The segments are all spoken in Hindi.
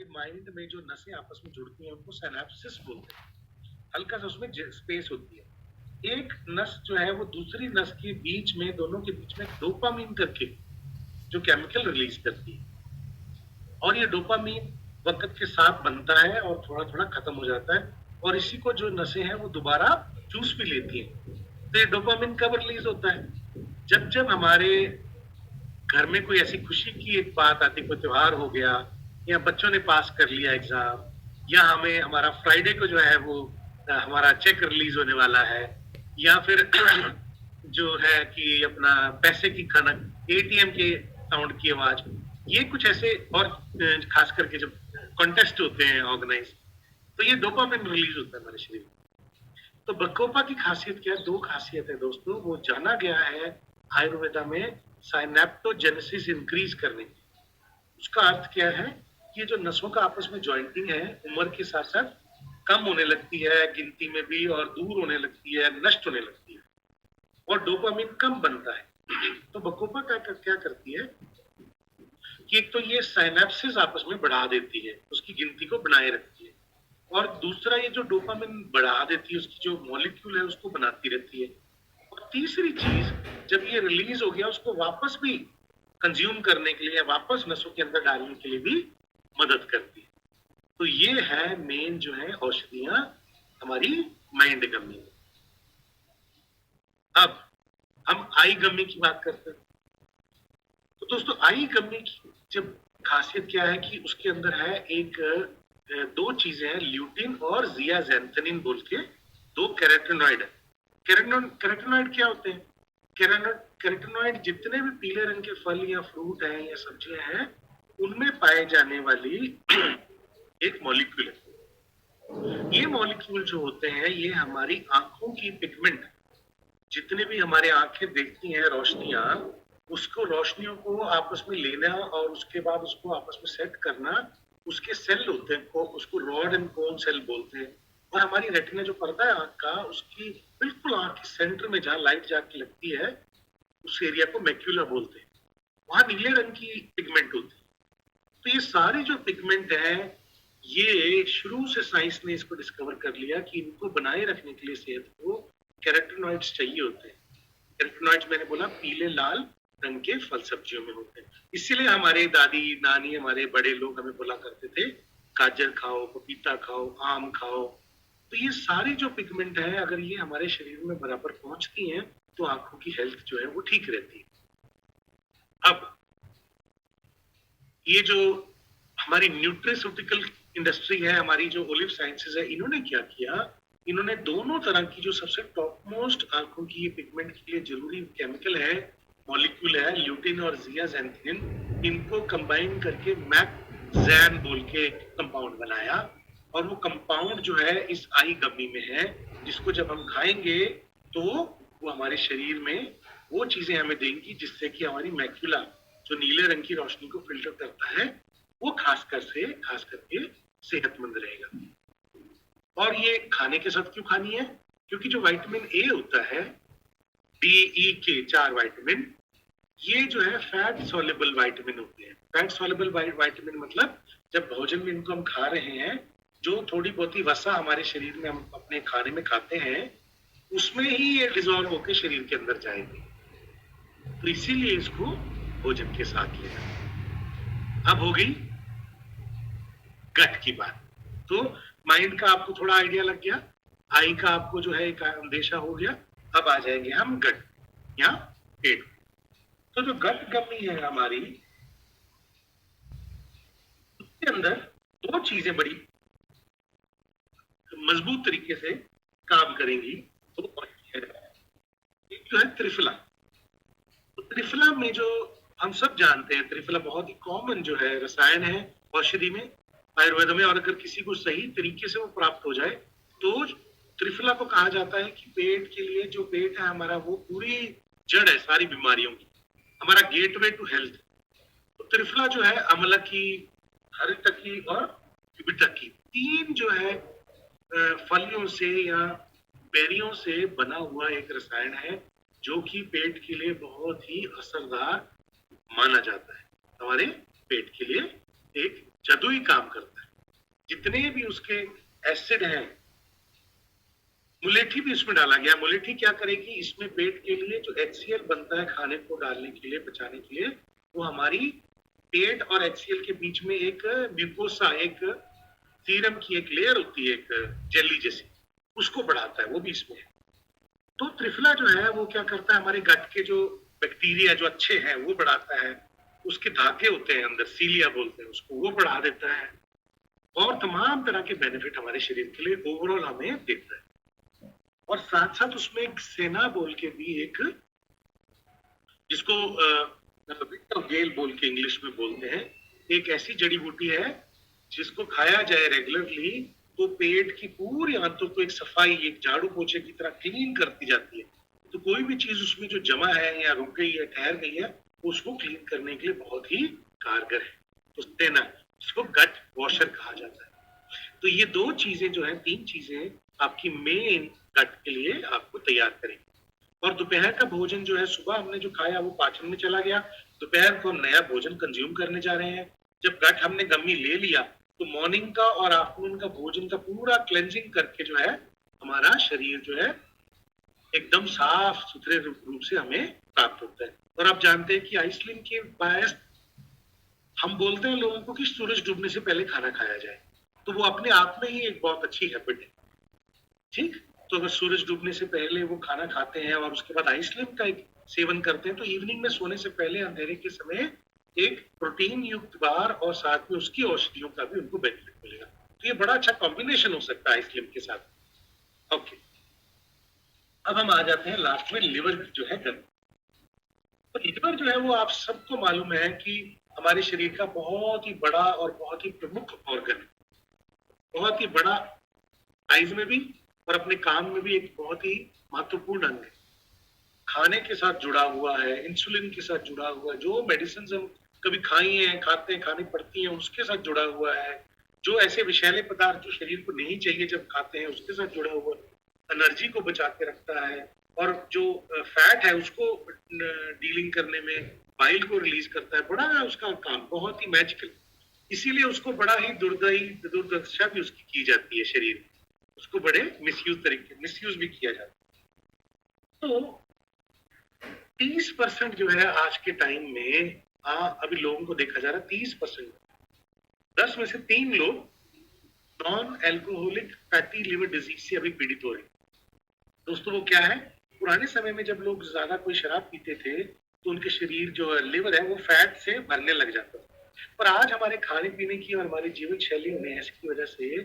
हमारे माइंड में जो नसें आपस में जुड़ती हैं उनको सिनेप्सिस बोलते हैं। हल्का सा उसमें स्पेस होती है। एक नस जो है वो दूसरी नस के बीच में, दोनों के बीच में डोपामीन करके जो केमिकल रिलीज करती है, और ये डोपामीन वक्त के साथ बनता है और थोड़ा थोड़ा खत्म हो जाता है, और इसी को जो नसें हैं वो दोबारा चूस भी लेती हैं। तो ये डोपामीन कब रिलीज होता है? जब जब हमारे घर में कोई ऐसी खुशी की एक बात आती, कोई त्योहार हो गया, या बच्चों ने पास कर लिया एग्जाम, या हमें हमारा फ्राइडे को जो है वो हमारा चेक रिलीज होने वाला है, या फिर जो है कि अपना पैसे की खनक, एटीएम के साउंड की आवाज, ये कुछ ऐसे, और खास करके जब कॉन्टेस्ट होते हैं ऑर्गेनाइज, तो ये डोपामिन रिलीज होता है हमारे शरीर में। तो बकोपा की खासियत क्या है? दो खासियत है दोस्तों, वो जाना गया है आयुर्वेदा में साइनेप्टोजेनेसिस इंक्रीज करने की। उसका अर्थ क्या है? ये जो नसों का आपस में ज्वाइंटिंग है, उम्र के साथ साथ कम होने लगती है गिनती में भी, और दूर होने लगती है, नष्ट होने लगती है, और डोपामिन कम बनता है। तो बकोपा क्या करती है कि एक तो ये साइनेप्सिस आपस में बढ़ा देती है, उसकी गिनती को बनाए रखती है, और दूसरा ये जो डोपामिन बढ़ा देती है, उसकी जो मॉलिक्यूल है उसको बनाती रहती है, और तीसरी चीज, जब ये रिलीज हो गया उसको वापस भी कंज्यूम करने के लिए या वापस नसों के अंदर डालने के लिए भी मदद करती है। तो ये है मेन जो है औषधियां हमारी माइंड गमी में। अब हम आई गमी की बात करते हैं। तो दोस्तों आई गमी की जब खासियत क्या है कि उसके अंदर है एक दो चीजें हैं, ल्यूटिन और जियाजेंथेनिन बोल के दो कैरोटीनॉइड है। कैरोटीनॉइड क्या होते हैं? कैरोटीनॉइड जितने भी पीले रंग के फल या फ्रूट हैं या सब्जियां हैं, उनमें पाए जाने वाली एक मॉलिक्यूल है। ये मॉलिक्यूल जो होते हैं ये हमारी आंखों की पिगमेंट, जितने भी हमारे आंखें देखती हैं रोशनियां, उसको रोशनियों को आपस में लेना और उसके बाद उसको आपस में सेट करना, उसके सेल होते हैं, को उसको रॉड एंड कोन सेल बोलते हैं। और हमारी रेटिना जो पर्दा है आंख का, उसकी बिल्कुल आंख के सेंटर में जहां लाइट जाके लगती है, उस एरिया को मैक्यूला बोलते हैं। वहां नीले रंग की पिगमेंट होती है। तो ये सारी जो पिगमेंट है, ये शुरू से साइंस ने इसको डिस्कवर कर लिया कि इनको बनाए रखने के लिए सेहत को कैरोटीनॉइड्स चाहिए होते हैं। कैरोटीनॉइड्स मैंने बोला पीले लाल रंग के फल सब्जियों में होते हैं। इसीलिए हमारे दादी नानी, हमारे बड़े लोग हमें बोला करते थे गाजर खाओ, पपीता खाओ, आम खाओ। तो ये सारी जो पिगमेंट है, अगर ये हमारे शरीर में बराबर पहुंचती हैं तो आंखों की हेल्थ जो है वो ठीक रहती है। अब ये जो हमारी न्यूट्रिस्यूटिकल इंडस्ट्री है, हमारी जो ओलिव साइंसेज है, इन्होंने क्या किया, इन्होंने दोनों तरह की जो सबसे टॉप मोस्ट आंखों की पिगमेंट के लिए जरूरी केमिकल है, मॉलिक्यूल है, ल्यूटिन और जियाजेंथेनिन, इनको कंबाइन करके मैकजैन बोल के कंपाउंड बनाया। और वो कंपाउंड जो है इस आई गमी में है, जिसको जब हम खाएंगे तो वो हमारे शरीर में वो चीजें हमें देंगी जिससे कि हमारी मैक्यूला जो नीले रंग की रोशनी को फिल्टर करता है, वो खास करके सेहतमंद रहेगा। और ये खाने के साथ क्यों खानी है? क्योंकि जो विटामिन ए होता है, डी ई के 4 विटामिन, ये जो है फैट सॉल्युबल विटामिन होते हैं। फैट सॉल्युबल विटामिन मतलब जब भोजन में इनको हम खा रहे हैं, जो थोड़ी बहुत ही वसा हमारे शरीर में हम अपने खाने में खाते हैं, उसमें ही ये डिजॉल्व होकर शरीर के अंदर जाएंगे। तो इसीलिए इसको भोजन के साथ लेना। अब हो गई गट की बात। तो माइंड का आपको थोड़ा आइडिया लग गया, आई का आपको जो है एक अंदेशा हो गया। अब आ जाएंगे हम गट या पेट। तो जो गट गमी है हमारी, उसके अंदर दो चीजें बड़ी मजबूत तरीके से काम करेंगी। तो एक जो है त्रिफला। तो त्रिफला में जो हम सब जानते हैं, त्रिफला बहुत ही कॉमन जो है रसायन है औषधि में, आयुर्वेद में, और अगर किसी को सही तरीके से वो प्राप्त हो जाए तो त्रिफला को कहा जाता है कि पेट के लिए, जो पेट है हमारा वो पूरी जड़ है सारी बीमारियों की, हमारा गेटवे टू हेल्थ। तो त्रिफला जो है अमलकी, हरितकी और विटकी, तीन जो है फलियों से या बेरियों से बना हुआ एक रसायन है, जो कि पेट के लिए बहुत ही असरदार माना जाता है। हमारे पेट के लिए एक जादुई काम करता है। जितने भी उसके एसिड हैं, मुलेठी भी इसमें डाला गया। मुलेठी क्या करेगी, इसमें पेट के लिए जो HCl बनता है खाने को डालने के लिए, पचाने के लिए, वो हमारी पेट और HCl के बीच में एक म्यूकोसा, एक सीरम की एक लेयर होती है, एक जेली जैसी, उसको बढ़ाता है, वो भी इसमें है। तो त्रिफला जो है वो क्या करता है, हमारे गट के जो बैक्टीरिया जो अच्छे हैं वो बढ़ाता है, उसके धागे होते हैं अंदर, सीलिया बोलते हैं उसको, वो बढ़ा देता है, और तमाम तरह के बेनिफिट हमारे शरीर के लिए ओवरऑल हमें देता है। और साथ साथ उसमें एक सेना बोल के भी एक, जिसको विक्टर गेल बोल के इंग्लिश में बोलते हैं, एक ऐसी जड़ी बूटी है जिसको खाया जाए रेगुलरली तो पेट की पूरी आंतों को एक सफाई, एक झाड़ू पोछे की तरह क्लीन करती जाती है। तो कोई भी चीज उसमें जो जमा है या रुक गई है, ठहर गई है, उसको क्लीन करने के लिए बहुत ही कारगर है। तो सेना, इसको गट वॉशर कहा जाता है। तो ये दो चीजें जो है, तीन चीजें आपकी मेन गट के लिए आपको तैयार करेंगे। और दोपहर का भोजन जो है, सुबह हमने जो खाया वो पाचन में चला गया, दोपहर को हम नया भोजन कंज्यूम करने जा रहे हैं। जब गट हमने गम्मी ले लिया तो मॉर्निंग का और आफ्टरनून का भोजन का पूरा क्लेंजिंग करके जो है हमारा शरीर जो है एकदम साफ सुथरे रूप से हमें प्राप्त होता है। और आप जानते हैं कि आइसलिन के बायस हम बोलते हैं लोगों को कि सूरज डूबने से पहले खाना खाया जाए, तो वो अपने आप में ही एक बहुत अच्छी हैबिट है। ठीक, तो अगर सूरज डूबने से पहले वो खाना खाते हैं और उसके बाद आइसक्रीम का एक सेवन करते हैं, तो इवनिंग में सोने से पहले अंधेरे के समय एक प्रोटीन युक्त बार और साथ में उसकी औषधियों का भी उनको बेनिफिट मिलेगा। तो ये बड़ा अच्छा कॉम्बिनेशन हो सकता है आइसक्रीम के साथ। ओके, अब हम आ जाते हैं लास्ट में लिवर जो है गंद। तो लिवर जो है वो आप सबको मालूम है कि हमारे शरीर का बहुत ही बड़ा और बहुत ही प्रमुख ऑर्गन है, बहुत ही बड़ा साइज में भी और अपने काम में भी एक बहुत ही महत्वपूर्ण अंग है। खाने के साथ जुड़ा हुआ है, इंसुलिन के साथ जुड़ा हुआ है, जो मेडिसिन हम कभी खाई हैं, खाते हैं, खानी पड़ती हैं, उसके साथ जुड़ा हुआ है, जो ऐसे विषैले पदार्थ जो शरीर को नहीं चाहिए जब खाते हैं उसके साथ जुड़ा हुआ है, एनर्जी को बचा के रखता है, और जो फैट है उसको डीलिंग करने में, बाइल को रिलीज करता है। बड़ा है उसका काम, बहुत ही मैजिकल। इसीलिए उसको बड़ा ही दुर्दशा भी उसकी की जाती है शरीर में, उसको बड़े मिसयूज भी किया जाता है। तो 30% जो है आज के टाइम में अभी लोगों को देखा जा रहा है, 30%, 10 में से 3 लोग non alcoholic fatty liver disease से अभी पीड़ित हो रहे हैं। दोस्तों वो क्या है, पुराने समय में जब लोग ज्यादा कोई शराब पीते थे तो उनके शरीर जो लिवर है वो फैट से भरने लग जाता था, पर आज हमारे खाने पीने की और हमारी जीवन शैली में ऐसी वजह से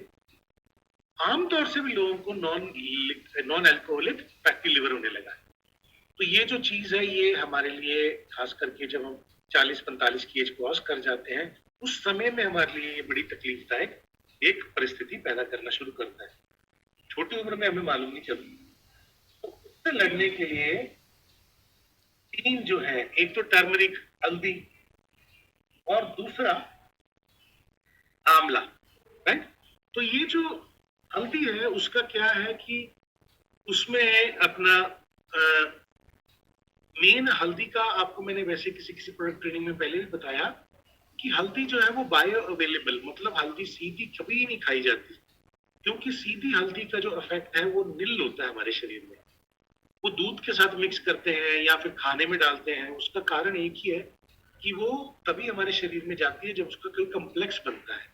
आमतौर से भी लोगों को नॉन एल्कोहलिक फैटी लिवर होने लगा है। तो ये जो चीज है ये हमारे लिए, खास करके जब हम 40-45 की एज क्रॉस कर जाते हैं, उस समय में हमारे लिए ये बड़ी तकलीफदायक एक परिस्थिति पैदा करना शुरू करता है। छोटी उम्र में हमें मालूम नहीं चलती। तो उससे लड़ने के लिए 3 जो है, एक तो टर्मरिक, हल्दी, और दूसरा आंवला, राइट। तो ये जो हल्दी है उसका क्या है कि उसमें अपना मेन हल्दी का, आपको मैंने वैसे किसी किसी प्रोडक्ट ट्रेनिंग में पहले भी बताया कि हल्दी जो है वो बायो अवेलेबल, मतलब हल्दी सीधी कभी नहीं खाई जाती, क्योंकि सीधी हल्दी का जो इफेक्ट है वो निल होता है हमारे शरीर में। वो दूध के साथ मिक्स करते हैं या फिर खाने में डालते हैं, उसका कारण एक ही है कि वो तभी हमारे शरीर में जाती है जब उसका कोई कम्प्लेक्स बनता है।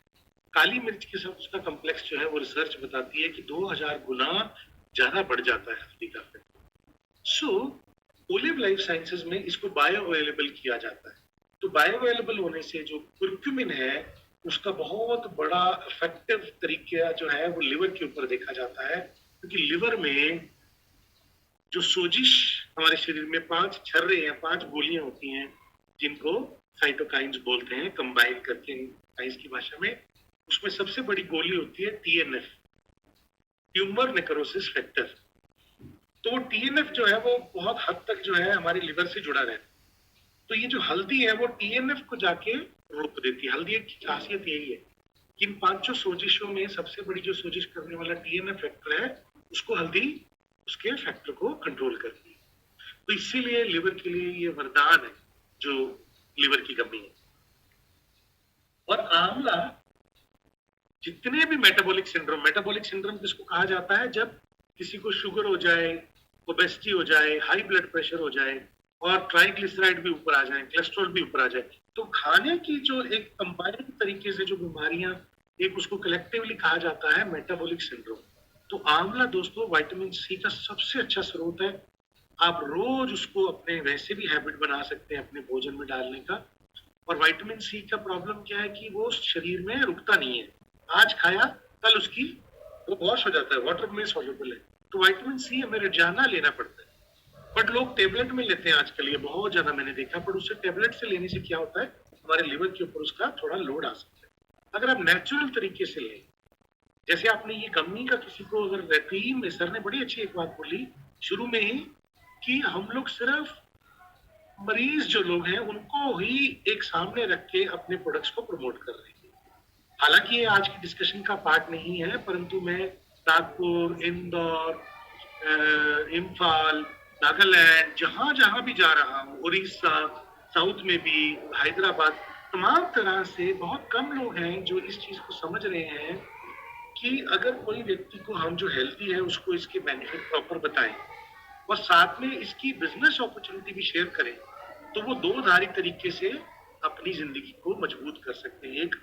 काली मिर्च के साथ उसका कम्प्लेक्स जो है वो रिसर्च बताती है कि 2000 गुना ज्यादा बढ़ जाता है हल्दी का इफेक्ट। सो ओलिव लाइफ साइंसेज में इसको बायो अवेलेबल किया जाता है। तो बायो अवेलेबल होने से जो कुर्क्यूमिन है उसका बहुत बड़ा इफेक्टिव तरीका जो है वो लिवर के ऊपर देखा जाता है, क्योंकि लिवर में जो सोजिश हमारे शरीर में 5 छर्रे हैं, 5 गोलियां होती हैं जिनको साइटोकाइंस बोलते हैं कंबाइन करके साइंस की भाषा में, उसमें सबसे बड़ी गोली होती है TNF, ट्यूमर नेक्रोसिस फैक्टर। तो TNF जो है वो बहुत हद तक जो है हमारे लिवर से जुड़ा रहता है। तो ये जो हल्दी है वो TNF को जाके रोक देती है। हल्दी की खासियत यही है कि इन 5 सोजिशों में सबसे बड़ी जो सोजिश करने वाला TNF फैक्टर है, उसको हल्दी उसके फैक्टर को कंट्रोल करती है। तो इसीलिए लिवर के लिए ये वरदान है जो लिवर की कमी है। और आंवला जितने भी मेटाबॉलिक सिंड्रोम किसको कहा जाता है? जब किसी को शुगर हो जाए, ओबेसिटी हो जाए, हाई ब्लड प्रेशर हो जाए और ट्राइग्लिसराइड भी ऊपर आ जाए, कोलेस्ट्रॉल भी ऊपर आ जाए। तो खाने की जो एक कंबाइंड तरीके से जो बीमारियां, एक उसको कलेक्टिवली कहा जाता है मेटाबॉलिक सिंड्रोम। तो आंवला दोस्तों विटामिन सी का सबसे अच्छा स्रोत है। आप रोज उसको अपने वैसे भी हैबिट बना सकते हैं अपने भोजन में डालने का। और विटामिन सी का प्रॉब्लम क्या है कि वो शरीर में रुकता नहीं है। आज खाया कल उसकी वो वॉश हो जाता है, वाटर में सॉल्युबल है। तो विटामिन सी हमें रोजाना लेना पड़ता है। बट लोग टेबलेट में लेते हैं आजकल, ये बहुत ज्यादा मैंने देखा। पर उससे टेबलेट से लेने से क्या होता है, हमारे लिवर के ऊपर उसका थोड़ा लोड आ सकता है। अगर आप नेचुरल तरीके से लें, जैसे आपने ये गम्मी का किसी को अगर रहती में, सर ने बड़ी अच्छी एक बात बोली शुरू में ही कि हम लोग सिर्फ मरीज जो लोग हैं उनको ही एक सामने रख के अपने प्रोडक्ट्स को प्रमोट कर रहे हैं। हालांकि ये आज की डिस्कशन का पार्ट नहीं है, परंतु मैं नागपुर, इंदौर, इम्फाल, नागालैंड, जहां जहां भी जा रहा हूँ, उड़ीसा, साउथ में भी, हैदराबाद, तमाम तरह से बहुत कम लोग हैं जो इस चीज को समझ रहे हैं कि अगर कोई व्यक्ति को हम जो हेल्दी है उसको इसके बेनिफिट प्रॉपर बताएं और साथ में इसकी बिजनेस अपॉर्चुनिटी भी शेयर करें, तो वो दो धारी तरीके से अपनी जिंदगी को मजबूत कर सकते हैं। एक